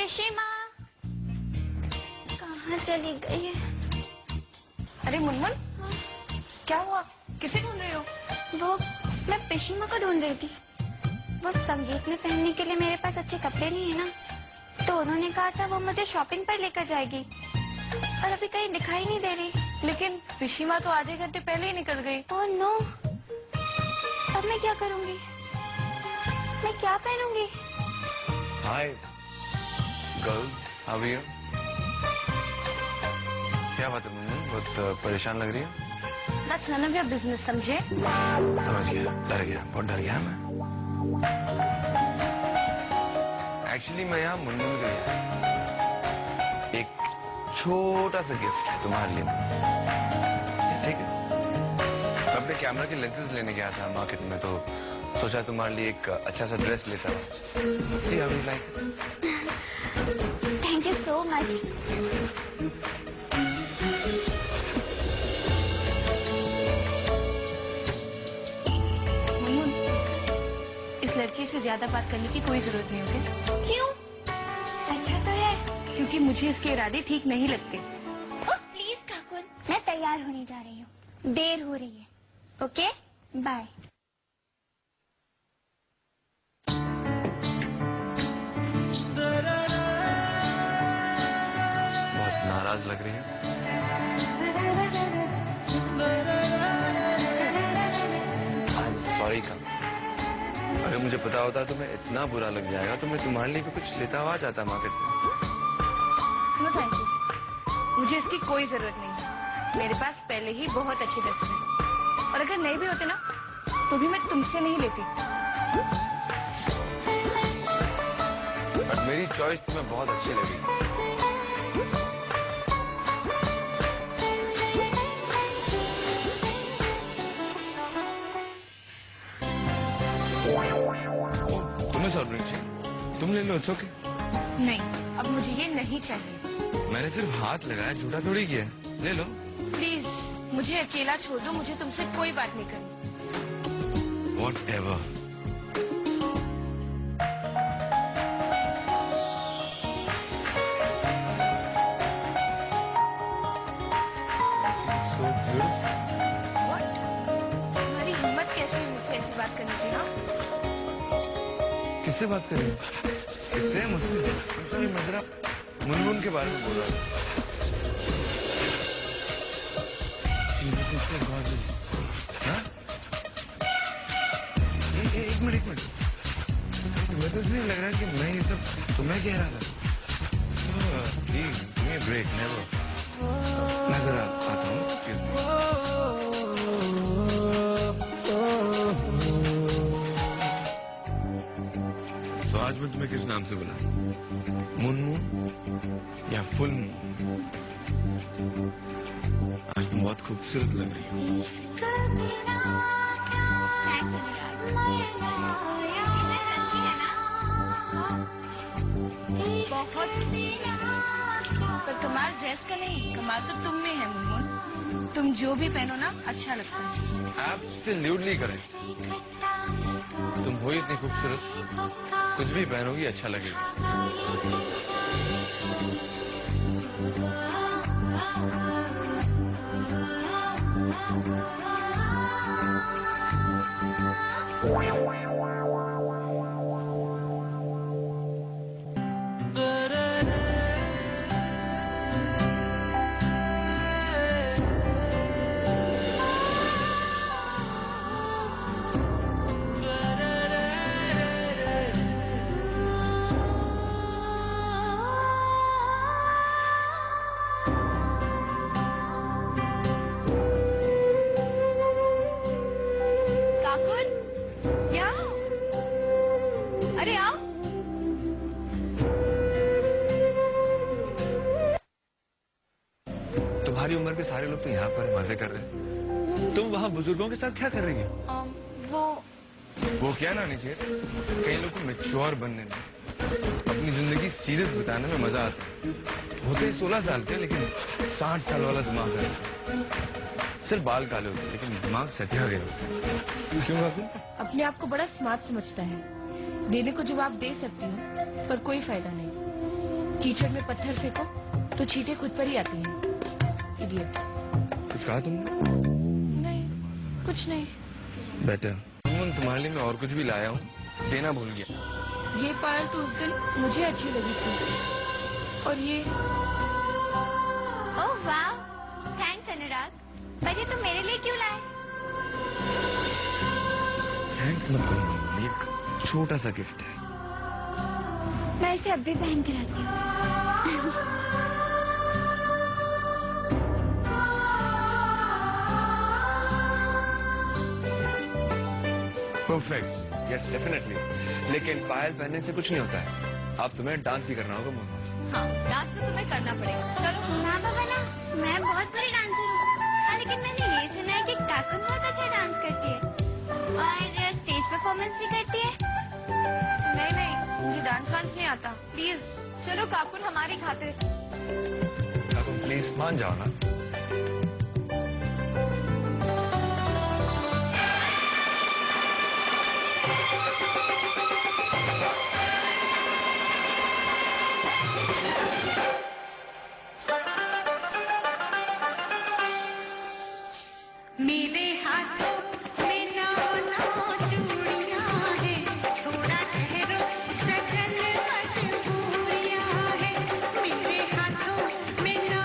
पिशी माँ कहाँ चली गई है? अरे मुनमुन, क्या हुआ? किसे ढूंढ रही हो? वो मैं पिशी माँ को ढूंढ रही थी। वो संगीत में पहनने के लिए मेरे पास अच्छे कपड़े नहीं है ना, तो उन्होंने कहा था वो मुझे शॉपिंग पर लेकर जाएगी, और अभी कहीं दिखाई नहीं दे रही। लेकिन पिशी माँ तो आधे घंटे पहले ही निकल गई। ओह नो, अब मैं क्या करूँगी? मैं क्या पहनूंगी? हाय गर्ल, हाउ आर यू? क्या बात है मुन्मुन, बहुत परेशान लग रही है। That's none of your business, समझे? समझ गया, डर गया, बहुत डर गया मैं। एक्चुअली मैं यहाँ मुन्मुन के लिए एक छोटा सा गिफ्ट है तुम्हारे लिए, ठीक है? मैं अपने कैमरा के लेंसेज लेने गया था मार्केट में, तो सोचा तुम्हारे लिए एक अच्छा सा ड्रेस लेता हूँ। See how you like it? Thank you so much. Munmun, इस लड़की से ज्यादा बात करने की कोई जरूरत नहीं होगी। क्यों? अच्छा तो है। क्योंकि मुझे इसके इरादे ठीक नहीं लगते। प्लीज काकुन, मैं तैयार होने जा रही हूँ, देर हो रही है। Okay, bye. बहुत नाराज लग रही है। सॉरी का, अगर मुझे पता होता तो मैं इतना बुरा लग जाएगा तो मैं तुम्हारे लिए भी कुछ लेता हुआ जाता मार्केट से। नो थैंक यू, मुझे इसकी कोई जरूरत नहीं है। मेरे पास पहले ही बहुत अच्छे ड्रेसेस हैं, और अगर नहीं भी होते ना तो भी मैं तुमसे नहीं लेती। बट मेरी चॉइस तुम्हें बहुत अच्छी लगी। तुम्हें सॉफ्ट ड्रिंक चाहिए? तुम ले लो, इट्स ओके। नहीं, अब मुझे ये नहीं चाहिए। मैंने सिर्फ हाथ लगाया, झूठा थोड़ी किया, ले लो। प्लीज मुझे अकेला छोड़ दो, मुझे तुमसे कोई बात नहीं करनी। Whatever. So beautiful. What? तुम्हारी हिम्मत कैसे हुई मुझसे ऐसी बात करने की? हाँ, किससे बात कर रही हो? किससे? मुझसे? मैं जरा मुनमुन के बारे में बोल रहा था। हाँ? एक मिनट। तुम्हें तो इसलिए लग रहा है कि मैं ये सब तुम्हें कह रहा था। Please give me a break, never. मैं जरा आता हूँ। तो आज मैं तुम्हें किस नाम से बुला? मुनमुन या फुल मून? आज तुम बहुत खूबसूरत लग रही हो। बहुत। पर कमाल ड्रेस का नहीं, कमाल तो तुम में है मुनमुन। तुम जो भी पहनो ना अच्छा लगता है। Absolutely correct. तुम हो इतनी खूबसूरत, कुछ भी पहनोगी अच्छा लगेगा। तुम्हारी उम्र के सारे लोग तो यहाँ पर मजे कर रहे हैं, तुम वहाँ बुजुर्गों के साथ क्या कर रही हो? वो क्या ना नीचे, कई लोग तो मैच्योर बनने में, अपनी जिंदगी सीरियस बिताने में मजा आता है। होते ही 16 साल के, लेकिन 60 साल वाला दिमाग है। सिर्फ बाल काले होते लेकिन दिमाग सटिया गया होता। क्यों बाबू? अपने आप को बड़ा स्मार्ट समझता है। देने को जवाब दे सकती हूँ पर कोई फायदा नहीं। कीचड़ में पत्थर फेंको तो छींटे खुद पर ही आती हैं। इडियट। कुछ कहा तुमने? नहीं, कुछ नहीं। बेटर तुम्हारे लिए मैं और कुछ भी लाया हूँ, देना भूल गया। ये पायल तो उस दिन मुझे अच्छी लगी थी, और ये ओह वाह, थैंक्स अनुराग। पर ये तुम मेरे लिए क्यों लाए? थैंक्स मत करो, ये एक छोटा सा गिफ्ट है। मैं इसे अब भी पहन कर आती हूँ। Perfect, yes definitely. लेकिन पायल पहनने से कुछ नहीं होता है। आप तुम्हें डांस भी करना होगा मुन्ना। हाँ, डांस तो तुम्हें करना पड़ेगा। चलो ना बाबा ना, मैं बहुत बुरी डांसर हूँ। हाँ, लेकिन मैंने ये सुना है कि काकुन बहुत अच्छा डांस करती है और स्टेज परफॉर्मेंस भी करती है। नहीं नहीं, मुझे डांस वांस नहीं आता। प्लीज चलो काकुन हमारी खातिर। काकुन प्लीज मान जाओ ना। मेरे हाथों में नौ चूड़ियां हैं, थोड़ा ठहरो सजन मजबूरियां हैं। मेरे हाथों में नौ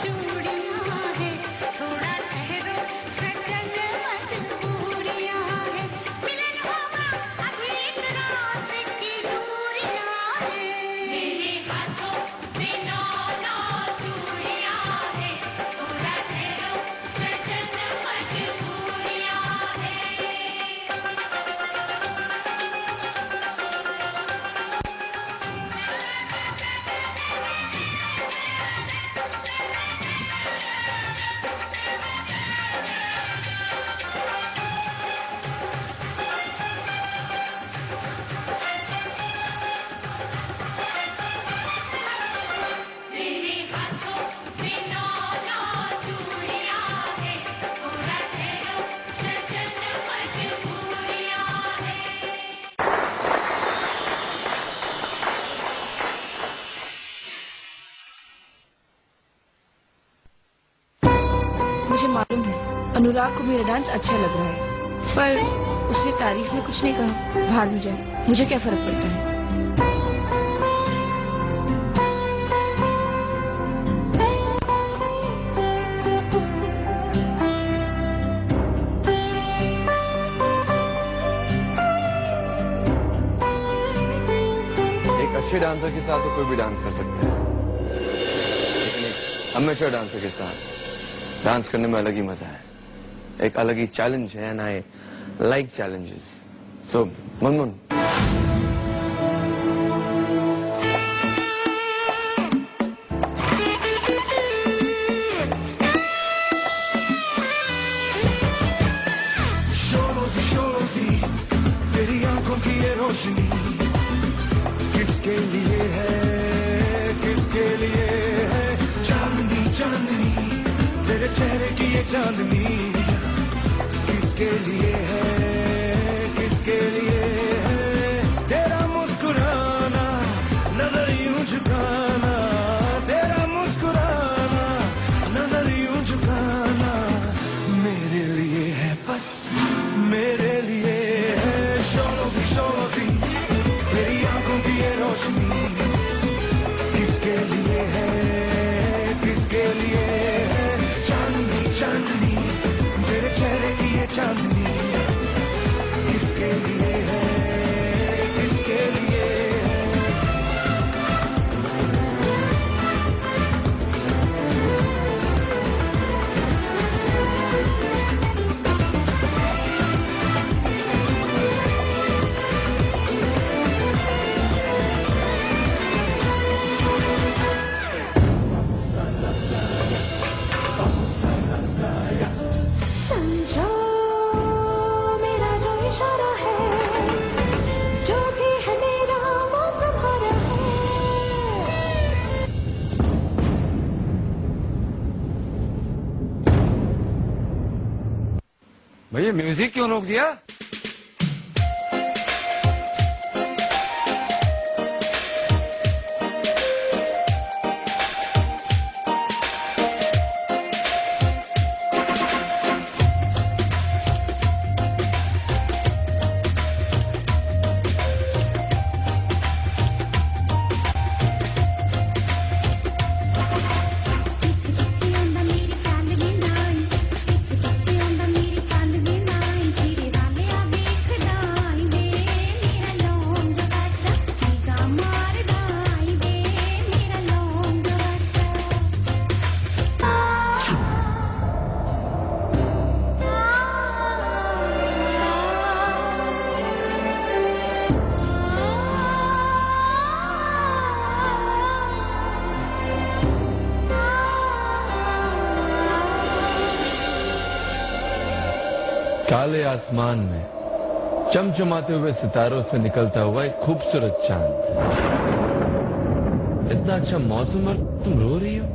चूड़ियां हैं, थोड़ा ठहरो सजन मजबूरियां हैं। मिलन होगा अभी एक रात की दूरियां हैं। मेरे हाथों में नौ चूड़ियां हैं, थोड़ा ठहरो सजन मजबूरियां हैं। मेरे हाथों में नौ चूड़ियां हैं, थोड़ा ठहरो सजन मजबूरियां हैं। मुझे मालूम है अनुराग को मेरा डांस अच्छा लग रहा है, पर उसने तारीफ में कुछ नहीं कहा। भाड़ में जाए, मुझे क्या फर्क पड़ता है। एक अच्छे डांसर के साथ तो कोई भी डांस कर सकता है, लेकिन एक अमेचर डांसर के साथ डांस करने में अलग ही मजा है, एक अलग ही चैलेंज है। And I like challenges. So Munmun, शोरों सी तेरी आंखों की ये रोशनी किसके लिए है, किसके लिए है? चांदनी चांदनी तेरे चेहरे की ये चांदनी किसके लिए है, किसके लिए है? तेरा मुस्कुराना, नजर यूं झुकाना, तेरा मुस्कुराना, नजर यूं झुकाना मेरे लिए है, बस मेरे लिए है। शोरों सी तेरी आंखों की ये रोशनी किसके लिए है, किसके लिए है? चांदनी चांदनी तेरे चेहरे की ये चांदनी किसके लिए है, किसके लिए है? समझो मेरा जो इशारा है, जो भी है मेरा वो तुम्हारा है। भैया म्यूजिक क्यों रोक दिया? काले आसमान में चमचमाते हुए सितारों से निकलता हुआ एक खूबसूरत चांद। इतना अच्छा मौसम और तुम रो रही हो?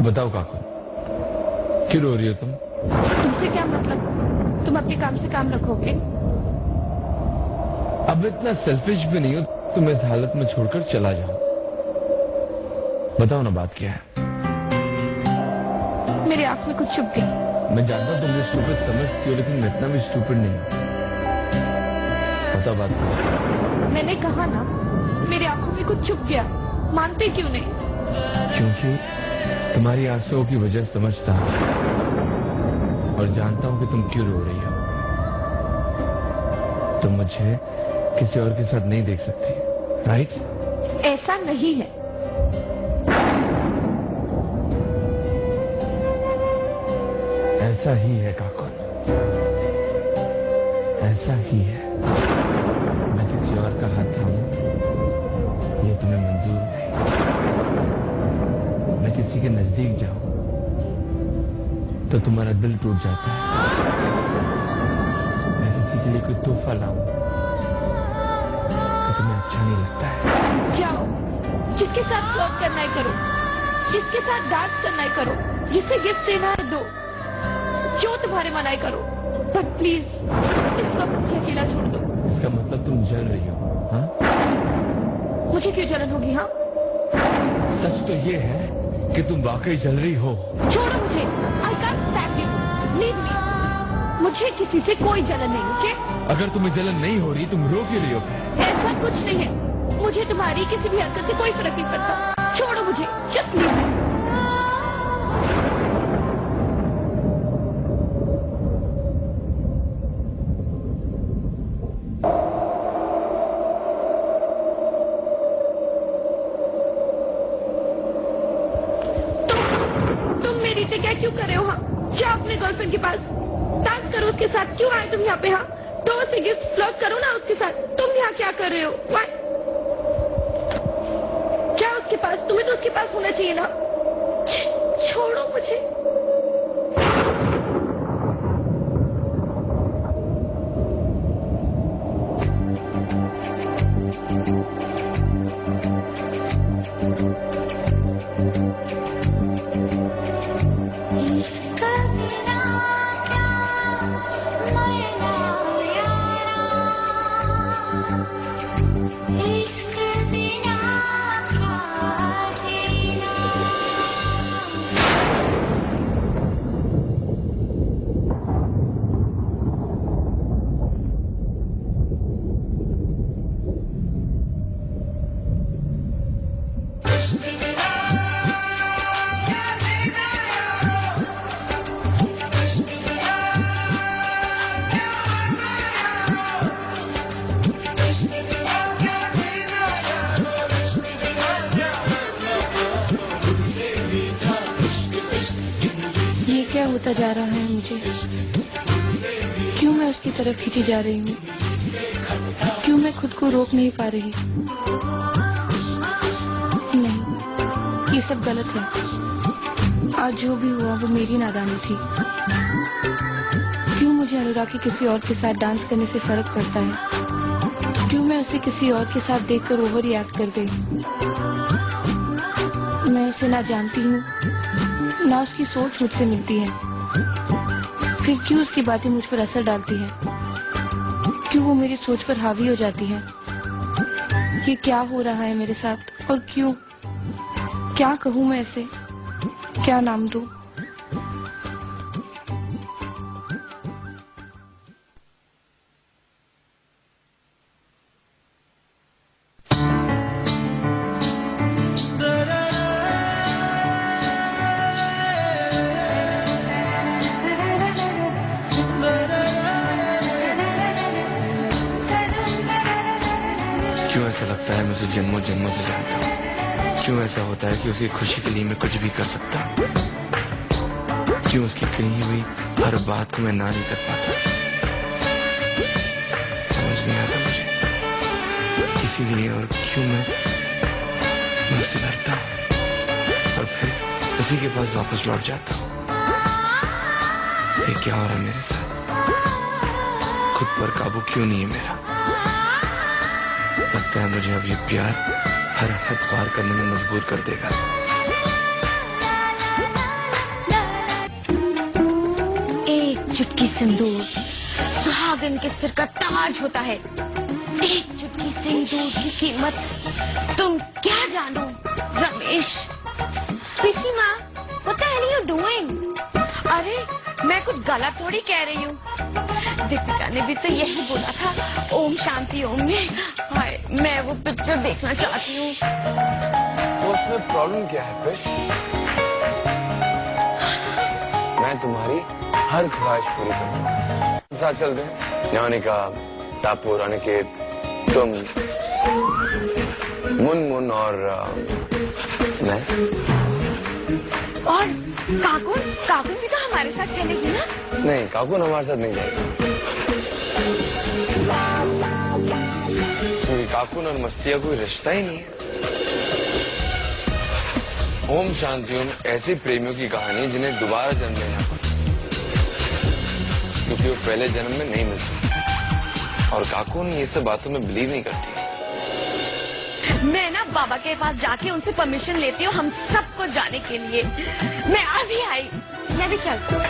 बताओ काकू, क्यों रो रही हो तुम? तुमसे क्या मतलब? तुम अपने काम से काम रखोगे? अब इतना सेल्फिश भी नहीं हो तुम इस हालत में छोड़कर चला जाओ। बताओ ना, बात क्या है? मेरी आंख में कुछ छुप गई। मैं जानता हूं तुम ये स्टूपिड समझती हो, लेकिन मैं इतना भी स्टूपिड नहीं हूं। बताओ बात क्या है? मैंने कहा ना, मेरी आंखों में कुछ छुप गया। मानते क्यों नहीं? क्योंकि तुम्हारी आंसुओं की वजह समझता हूं और जानता हूं कि तुम क्यों रो रही हो। तुम मुझे किसी और के साथ नहीं देख सकती, राइट? ऐसा नहीं है। ऐसा ही है काकू, ऐसा ही है। मैं किसी और का हाथ थामूं, ये तुम्हें मंजूर नहीं। मैं किसी के नजदीक जाऊं तो तुम्हारा दिल टूट जाता है। मैं किसी के लिए कोई तोहफा लाऊं तो तुम्हें अच्छा नहीं लगता है। जाओ, जिसके साथ फ्लर्ट करना है करो, जिसके साथ डांस करना है करो, जिसे गिफ्ट देना है दो, जो तुम्हारे मनाई करो, बट प्लीज इस वक्त मुझे अकेला छोड़ दो। इसका मतलब तुम जल रही हो? हाँ, मुझे क्यों जलन होगी? हाँ, सच तो ये है कि तुम वाकई जल रही हो। छोड़ो मुझे। I can't stand you, leave me. मुझे किसी से कोई जलन नहीं, ओके? अगर तुम्हें जलन नहीं हो रही तुम रो क्यों रही हो? ऐसा कुछ नहीं है। मुझे तुम्हारी किसी भी हरकत से कोई फर्क नहीं पड़ता। छोड़ो मुझे, जस्ट लीव मी। तुम मेरी टिका क्यों कर रहे हो? हाँ, जाओ अपने गर्लफ्रेंड के पास, डांस करो उसके साथ। क्यों आए तुम यहाँ पे? हाँ, तो उसे गिफ्ट फ्लर्ट करो ना उसके साथ। तुम यहाँ क्या कर रहे हो? Why? जाओ उसके पास, तुम्हें तो उसके पास होना चाहिए ना। छोड़ो मुझे। इसका बिना क्या मरना यारा, इश्क बिना क्या जीना। ये क्या होता जा रहा है मुझे? क्यों मैं उसकी तरफ खींची जा रही हूँ? क्यों मैं खुद को रोक नहीं पा रही? नहीं, ये सब गलत है। आज जो भी हुआ वो मेरी नादानी थी। क्यों मुझे अनुराग के किसी और के साथ डांस करने से फर्क पड़ता है? क्यों मैं उसे किसी और के साथ देखकर ओवर रिएक्ट कर गई? मैं उसे ना जानती हूँ, ना उसकी सोच मुझसे मिलती है। फिर क्यों उसकी बातें मुझ पर असर डालती है? क्यों वो मेरी सोच पर हावी हो जाती है? ये क्या हो रहा है मेरे साथ और क्यों? क्या कहूँ मैं इसे? क्या नाम दूँ? क्यों ऐसा लगता है मैं उसे जन्मों जन्मों से जानता हूँ? क्यों ऐसा होता है कि उसकी खुशी के लिए मैं कुछ भी कर सकता हूँ? क्यों उसकी कही हुई हर बात को मैं ना नहीं कर पाता? समझ नहीं आता मुझे किसी लिए और क्यों मैं उससे लड़ता हूँ और फिर उसी के पास वापस लौट जाता हूँ। ये क्या हो रहा है मेरे साथ? खुद पर काबू क्यों नहीं है मेरा? लगता है मुझे अब ये प्यार हर हद पार करने में मजबूर कर देगा। एक चुटकी सिंदूर सुहागन के सिर का ताज होता है। एक चुटकी सिंदूर की कीमत तुम क्या जानो Ramesh. पिशीमा, what the hell are you doing? अरे मैं कुछ गलत थोड़ी कह रही हूँ। दीपिका ने भी तो यही बोला था ओम शांति ओम में। हाय, मैं वो पिक्चर देखना चाहती हूँ। तो उसमें प्रॉब्लम क्या है फिर? मैं तुम्हारी हर ख्वाहिश पूरी करूंगा। साथ चलते हैं। न्यानिका, टापू, अनिकेत, तुम, मुन और मैं। और काकुन, काकुन भी तो हमारे साथ चलेगी ना? नहीं, काकुन हमारे साथ नहीं जाएगी, क्योंकि काकुन और मस्तिया कोई रिश्ता ही नहीं है। ओम शांति ओम ऐसे प्रेमियों की कहानी है जिन्हें दोबारा जन्म लेना पड़ता, क्योंकि वो पहले जन्म में नहीं मिलती। और काकुन ये सब बातों में बिलीव नहीं करती। मैं ना बाबा के पास जाके उनसे परमिशन लेती हूँ हम सबको जाने के लिए। मैं अभी आई। मैं भी चलती हूँ।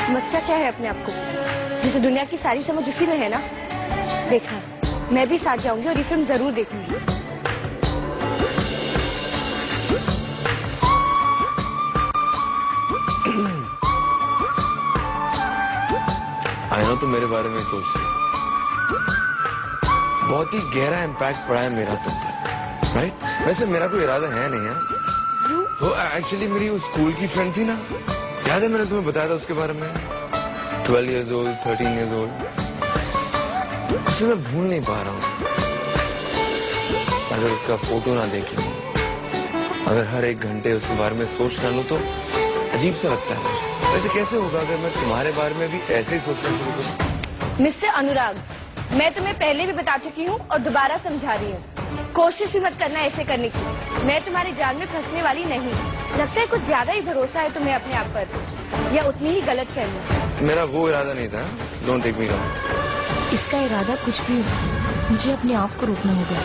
समस्या क्या है अपने आप को? जैसे दुनिया की सारी समझ उसी में है ना। देखा, मैं भी साथ जाऊंगी और ये फिल्म जरूर देखूंगी। आई नो तुम मेरे बारे में सोच रही हो। बहुत ही गहरा इम्पैक्ट पड़ा है मेरा तुम पर, राइट? वैसे मेरा कोई इरादा है नहीं यार। वो एक्चुअली मेरी वो स्कूल की फ्रेंड थी ना, याद है मैंने तुम्हें बताया था उसके बारे में? 12 years old, 13 years old। उसे मैं भूल नहीं पा रहा हूँ। अगर उसका फोटो ना देख लूं, अगर हर एक घंटे उसके बारे में सोच रहा हूं तो अजीब सा लगता है मुझे। वैसे कैसे होगा अगर मैं तुम्हारे बारे में भी ऐसे ही सोचना शुरू करूं? मिस्टर अनुराग, मैं तुम्हें पहले भी बता चुकी हूँ और दोबारा समझा रही हूँ। कोशिश भी मत करना ऐसे करने की। मैं तुम्हारे जाल में फंसने वाली नहीं। लगता है कुछ ज्यादा ही भरोसा है तुम्हें अपने आप पर, या उतनी ही गलत फहमी। मेरा वो इरादा नहीं था। Don't take me wrong. इसका इरादा कुछ भी हो, मुझे अपने आप को रोकना होगा।